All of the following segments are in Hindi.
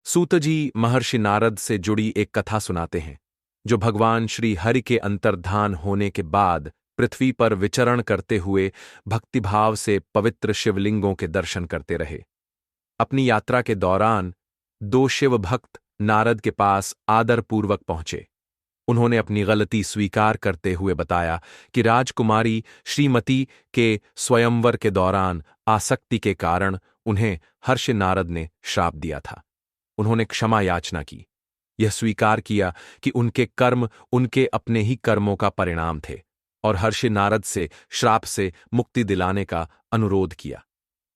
सूत जी महर्षि नारद से जुड़ी एक कथा सुनाते हैं, जो भगवान श्री हरि के अंतर्धान होने के बाद पृथ्वी पर विचरण करते हुए भक्तिभाव से पवित्र शिवलिंगों के दर्शन करते रहे। अपनी यात्रा के दौरान दो शिव भक्त नारद के पास आदरपूर्वक पहुंचे। उन्होंने अपनी गलती स्वीकार करते हुए बताया कि राजकुमारी श्रीमती के स्वयंवर के दौरान आसक्ति के कारण उन्हें हर्ष नारद ने श्राप दिया था। उन्होंने क्षमा याचना की, यह स्वीकार किया कि उनके कर्म उनके अपने ही कर्मों का परिणाम थे, और हर्षि नारद से श्राप से मुक्ति दिलाने का अनुरोध किया।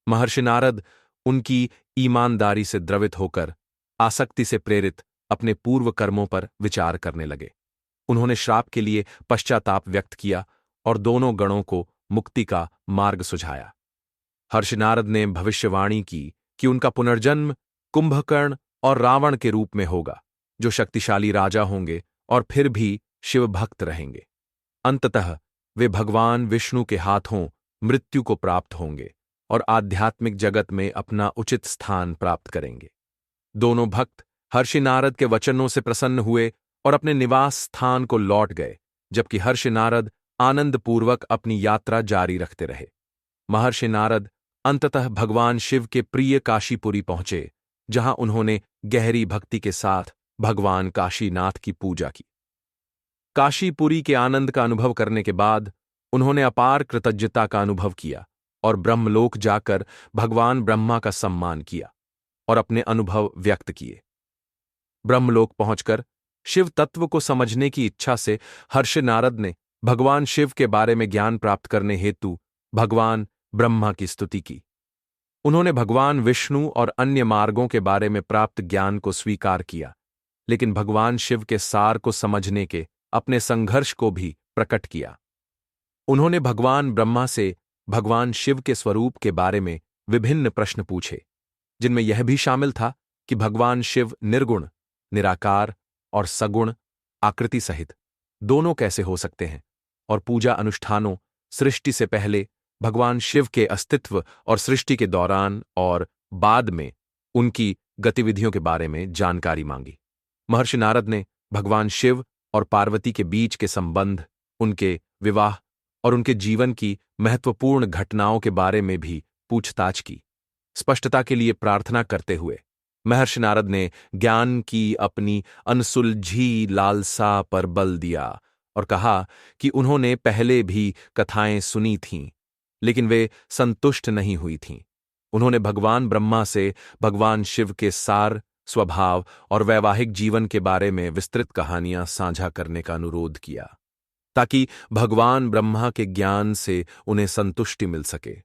महर्षि नारद उनकी ईमानदारी से द्रवित होकर आसक्ति से प्रेरित अपने पूर्व कर्मों पर विचार करने लगे। उन्होंने श्राप के लिए पश्चाताप व्यक्त किया और दोनों गणों को मुक्ति का मार्ग सुझाया। हर्षि नारद ने भविष्यवाणी की कि उनका पुनर्जन्म कुंभकर्ण और रावण के रूप में होगा, जो शक्तिशाली राजा होंगे और फिर भी शिव भक्त रहेंगे। अंततः वे भगवान विष्णु के हाथों मृत्यु को प्राप्त होंगे और आध्यात्मिक जगत में अपना उचित स्थान प्राप्त करेंगे। दोनों भक्त हर्षि नारद के वचनों से प्रसन्न हुए और अपने निवास स्थान को लौट गए, जबकि हर्षि नारद आनंदपूर्वक अपनी यात्रा जारी रखते रहे। महर्षि नारद अंततः भगवान शिव के प्रिय काशीपुरी पहुंचे, जहां उन्होंने गहरी भक्ति के साथ भगवान काशीनाथ की पूजा की। काशीपुरी के आनंद का अनुभव करने के बाद उन्होंने अपार कृतज्ञता का अनुभव किया और ब्रह्मलोक जाकर भगवान ब्रह्मा का सम्मान किया और अपने अनुभव व्यक्त किए। ब्रह्मलोक पहुंचकर शिव तत्व को समझने की इच्छा से हर्षि नारद ने भगवान शिव के बारे में ज्ञान प्राप्त करने हेतु भगवान ब्रह्मा की स्तुति की। उन्होंने भगवान विष्णु और अन्य मार्गों के बारे में प्राप्त ज्ञान को स्वीकार किया, लेकिन भगवान शिव के सार को समझने के अपने संघर्ष को भी प्रकट किया। उन्होंने भगवान ब्रह्मा से भगवान शिव के स्वरूप के बारे में विभिन्न प्रश्न पूछे, जिनमें यह भी शामिल था कि भगवान शिव निर्गुण, निराकार और सगुण आकृति सहित दोनों कैसे हो सकते हैं, और पूजा अनुष्ठानों, सृष्टि से पहले भगवान शिव के अस्तित्व और सृष्टि के दौरान और बाद में उनकी गतिविधियों के बारे में जानकारी मांगी। महर्षि नारद ने भगवान शिव और पार्वती के बीच के संबंध, उनके विवाह और उनके जीवन की महत्वपूर्ण घटनाओं के बारे में भी पूछताछ की। स्पष्टता के लिए प्रार्थना करते हुए महर्षि नारद ने ज्ञान की अपनी अनसुलझी लालसा पर बल दिया और कहा कि उन्होंने पहले भी कथाएं सुनी थीं, लेकिन वे संतुष्ट नहीं हुई थीं। उन्होंने भगवान ब्रह्मा से भगवान शिव के सार, स्वभाव और वैवाहिक जीवन के बारे में विस्तृत कहानियां साझा करने का अनुरोध किया, ताकि भगवान ब्रह्मा के ज्ञान से उन्हें संतुष्टि मिल सके।